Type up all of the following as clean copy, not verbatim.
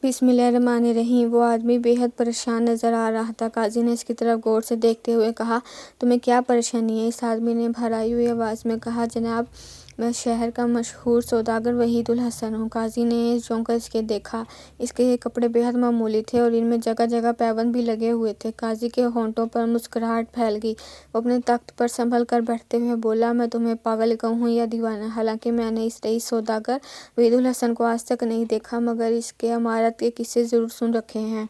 بسم اللہ الرحمن الرحیم۔ وہ آدمی بے حد پریشان نظر آ رہا تھا۔ قاضی نے اس کی طرف غور سے دیکھتے ہوئے کہا، تمہیں کیا پریشانی ہے؟ اس آدمی نے بھرائی ہوئی آواز میں کہا، جناب، میں شہر کا مشہور سوداگر وحید الحسن ہوں۔ قاضی نے چونک کر اس کے دیکھا۔ اس کے کپڑے بے حد معمولی تھے اور ان میں جگہ جگہ پیبند بھی لگے ہوئے تھے۔ قاضی کے ہونٹوں پر مسکراہٹ پھیل گئی۔ وہ اپنے تخت پر سنبھل کر بیٹھتے ہوئے بولا، میں تمہیں پاگل کہوں یا دیوانہ؟ حالانکہ میں نے اس رئیس سوداگر وحید الحسن کو آج تک نہیں دیکھا، مگر اس کے عمارت کے قصے ضرور سن رکھے ہیں۔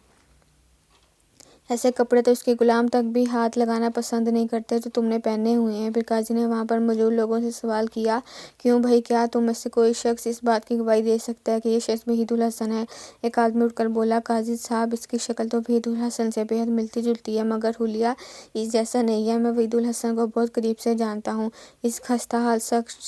ایسے کپڑے تو اس کے غلام تک بھی ہاتھ لگانا پسند نہیں کرتے جو تم نے پہنے ہوئے ہیں۔ پھر قاضی نے وہاں پر موجود لوگوں سے سوال کیا، کیوں بھائی، کیا تم میں سے کوئی شخص اس بات کی گواہی دے سکتا ہے کہ یہ شخص وحید الحسن ہے؟ ایک آدمی اٹھ کر بولا، قاضی صاحب، اس کی شکل تو وحید الحسن سے بے حد ملتی جلتی ہے، مگر حلیہ اس جیسا نہیں ہے۔ میں وحید الحسن کو بہت قریب سے جانتا ہوں۔ اس خستہ حال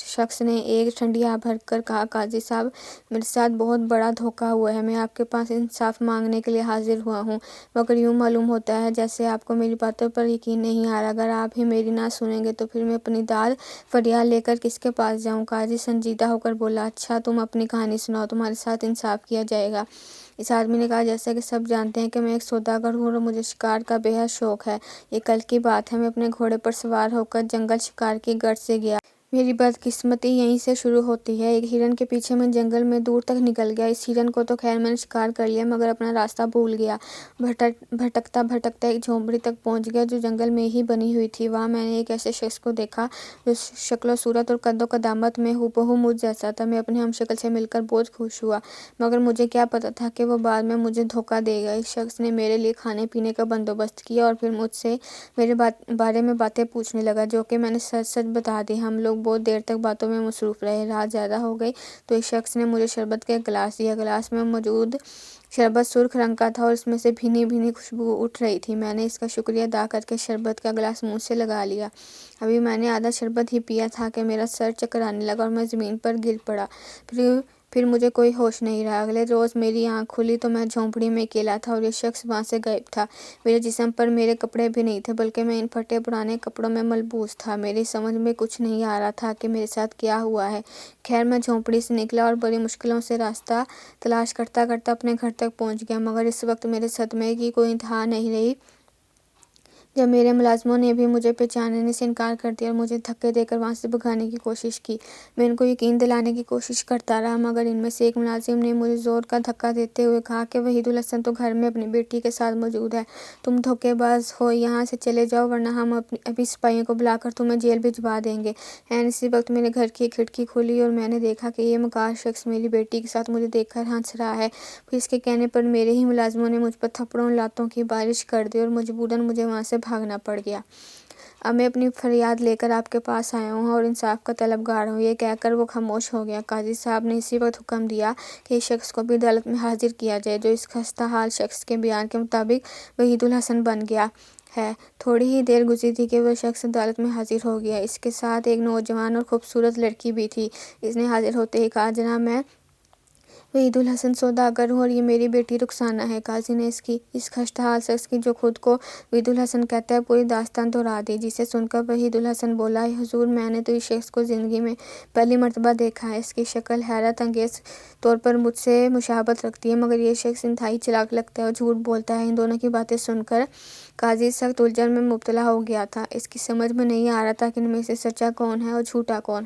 شخص نے ایک ٹھنڈی آہ بھر کر کہا، قاضی صاحب، میرے ساتھ بہت بڑا دھوکہ ہوا ہے۔ میں آپ کے پاس انصاف مانگنے کے لیے حاضر ہوا ہوں، مگر یوں معلوم ہوتا ہے جیسے آپ کو میری باتوں پر یقین نہیں آ رہا۔ اگر آپ ہی میری نہ سنیں گے تو پھر میں اپنی داد فریاد لے کر کس کے پاس جاؤں؟ قاضی سنجیدہ ہو کر بولا، اچھا، تم اپنی کہانی سناؤ، تمہارے ساتھ انصاف کیا جائے گا۔ اس آدمی نے کہا، جیسا کہ سب جانتے ہیں کہ میں ایک سوداگر ہوں اور مجھے شکار کا بے حد شوق ہے۔ یہ کل کی بات ہے، میں اپنے گھوڑے پر سوار ہو کر جنگل شکار کی غرض سے گیا۔ میری بدقسمتی یہیں سے شروع ہوتی ہے۔ ایک ہرن کے پیچھے میں جنگل میں دور تک نکل گیا۔ اس ہرن کو تو خیر میں نے شکار کر لیا، مگر اپنا راستہ بھول گیا۔ بھٹکتا بھٹکتا ایک جھونپڑی تک پہنچ گیا جو جنگل میں ہی بنی ہوئی تھی۔ وہاں میں نے ایک ایسے شخص کو دیکھا جو شکل و صورت اور قد و قامت میں ہو مجھ جیسا تھا۔ میں اپنے ہم شکل سے مل کر بہت خوش ہوا، مگر مجھے کیا پتہ تھا کہ وہ بعد میں مجھے دھوکہ دے گا۔ اس شخص نے میرے لیے کھانے پینے کا بندوبست کیا اور پھر مجھ سے میرے بارے میں باتیں پوچھنے لگا، جو کہ میں نے سچ سچ بتا دی۔ ہم لوگ بہت دیر تک باتوں میں مصروف رہے۔ رات زیادہ ہو گئی تو اس شخص نے مجھے شربت کا ایک گلاس دیا۔ گلاس میں موجود شربت سرخ رنگ کا تھا اور اس میں سے بھینی بھینی خوشبو اٹھ رہی تھی۔ میں نے اس کا شکریہ ادا کر کے شربت کا گلاس منہ سے لگا لیا۔ ابھی میں نے آدھا شربت ہی پیا تھا کہ میرا سر چکر آنے لگا اور میں زمین پر گر پڑا۔ پھر مجھے کوئی ہوش نہیں رہا۔ اگلے روز میری آنکھ کھلی تو میں جھونپڑی میں اکیلا تھا اور یہ شخص وہاں سے غائب تھا۔ میرے جسم پر میرے کپڑے بھی نہیں تھے، بلکہ میں ان پھٹے پرانے کپڑوں میں ملبوس تھا۔ میری سمجھ میں کچھ نہیں آ رہا تھا کہ میرے ساتھ کیا ہوا ہے۔ خیر، میں جھونپڑی سے نکلا اور بڑی مشکلوں سے راستہ تلاش کرتا کرتا اپنے گھر تک پہنچ گیا، مگر اس وقت میرے صدمے کی کوئی انتہا نہیں رہی جب میرے ملازموں نے بھی مجھے پہچاننے سے انکار کر دیا اور مجھے دھکے دے کر وہاں سے بھگانے کی کوشش کی۔ میں ان کو یقین دلانے کی کوشش کرتا رہا، مگر ان میں سے ایک ملازم نے مجھے زور کا دھکا دیتے ہوئے کہا کہ وحید الحسن تو گھر میں اپنی بیٹی کے ساتھ موجود ہے۔ تم دھوکے باز ہو، یہاں سے چلے جاؤ ورنہ ہم ابھی سپاہیوں کو بلا کر تمہیں جیل بھجوا دیں گے۔ عین اسی وقت میرے گھر کی کھڑکی کھلی اور میں نے دیکھا کہ یہ مکار شخص میری بیٹی کے ساتھ مجھے دیکھ کر ہنس رہا ہے۔ پھر اس کے کہنے پر میرے ہی ملازموں نے مجھ پر تھپڑوں اور لاتوں کی بارش کر دی اور مجبوراً مجھے وہاں سے بھاگنا پڑ گیا۔ اب میں اپنی فریاد لے کر آپ کے پاس آیا ہوں اور انصاف کا طلبگار ہوں۔ یہ کہہ کر وہ خاموش ہو گیا۔ قاضی صاحب نے اسی وقت حکم دیا کہ اس شخص کو بھی عدالت میں حاضر کیا جائے، جو اس خستہ حال شخص کے بیان کے مطابق وحید الحسن بن گیا ہے۔ تھوڑی ہی دیر گزری تھی کہ وہ شخص عدالت میں حاضر ہو گیا۔ اس کے ساتھ ایک نوجوان اور خوبصورت لڑکی بھی تھی۔ اس نے حاضر ہوتے ہی کہا، جناب، میں وحید الحسن سوداگر ہوں اور یہ میری بیٹی رخسانہ ہے۔ قاضی نے اس خستہ حال شخص کی، جو خود کو وحید الحسن کہتا ہے، پوری داستان دہرا دی، جسے سن کر وحید الحسن بولا، حضور، میں نے تو اس شخص کو زندگی میں پہلی مرتبہ دیکھا ہے۔ اس کی شکل حیرت انگیز طور پر مجھ سے مشابہت رکھتی ہے، مگر یہ شخص انتہائی چالاک لگتا ہے اور جھوٹ بولتا ہے۔ ان دونوں کی باتیں سن کر قاضی سخت الجھن میں مبتلا ہو گیا تھا۔ اس کی سمجھ میں نہیں آ رہا تھا کہ ان میں سے سچا کون ہے اور جھوٹا کون۔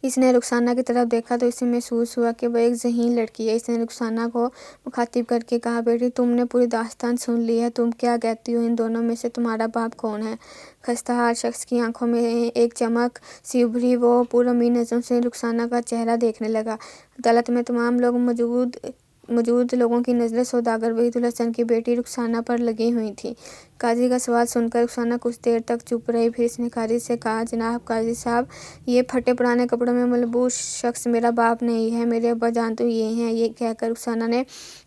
اس نے رخسانہ کی طرف دیکھا تو اسے محسوس ہوا کہ وہ ایک ذہین لڑکی ہے۔ اس نے رخسانہ کو مخاطب کر کے کہا، بیٹی، تم نے پوری داستان سن لی ہے، تم کیا کہتی ہو؟ ان دونوں میں سے تمہارا باپ کون ہے؟ خستہ حال شخص کی آنکھوں میں ایک چمک سی ابھری۔ وہ پرامید نظروں سے رخسانہ کا چہرہ دیکھنے لگا۔ عدالت میں تمام موجود لوگوں کی نظریں سوداگر وحید الحسن کی بیٹی رخسانہ پر لگی ہوئی تھیں۔ قاضی کا سوال سن کر رخسانہ کچھ دیر تک چپ رہی، پھر اس نے قاضی سے کہا، جناب قاضی صاحب، یہ پھٹے پرانے کپڑوں میں ملبوس شخص میرا باپ نہیں ہے، میرے ابا جان تو یہ ہیں۔ یہ کہہ کر رخسانہ نے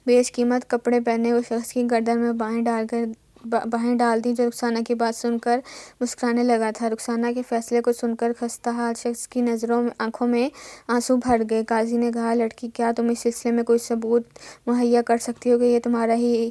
بیش قیمت کپڑے پہنے ہوئے شخص کی گردن میں بانہیں ڈال دی، جو رخسانہ کی بات سن کر مسکرانے لگا تھا۔ رخسانہ کے فیصلے کو سن کر خستہ حال شخص کی آنکھوں میں آنسو بھر گئے۔ قاضی نے کہا، لڑکی، کیا تم اس سلسلے میں کوئی ثبوت مہیا کر سکتی ہو کہ یہ تمہارا ہی